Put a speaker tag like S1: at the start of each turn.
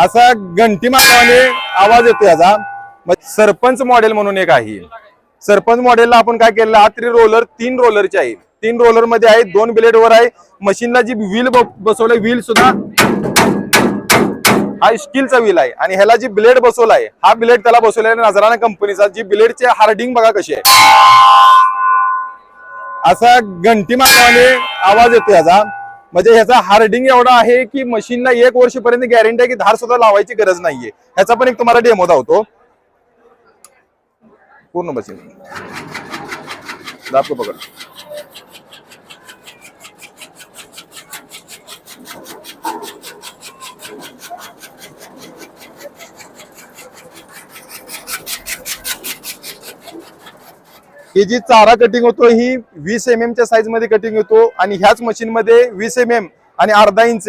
S1: असा घंटी मारल्याने आवाज येतो याचा। सरपंच मॉडेल म्हणून एक आहे। सरपंच मॉडेलला आपण काय केलेलं हा तरी रोलर 3 रोलरचे आहे। 3 रोलर मध्ये आहे, 2 ब्लेड वर आहे। मशीनला जी व्हील बसवलंय व्हील सुद्धा हा स्टीलचा व्हील आहे आणि ह्याला जी ब्लेड बसवलाय हा ब्लेड त्याला बसवलाय नजराना कंपनीचा। जी ब्लेडचे हार्डिंग बघा कशी आहे, असा घंटी मारल्याने आवाज येतो याचा। म्हणजे ह्याचा हार्डिंग एवढा आहे की मशीनला 1 वर्षपर्यंत गॅरंटी आहे की धार सुद्धा लावायची गरज नाहीये। ह्याचा पण एक तुम्हाला डेमो दाखवतो। पूर्ण मशीन दाखवतो बघा। ही जी चारा कटिंग होतो ही 20 mm च्या साईज मध्ये कटिंग होतो आणि ह्याच मशीन मध्ये 20 mm आणि अर्धा इंच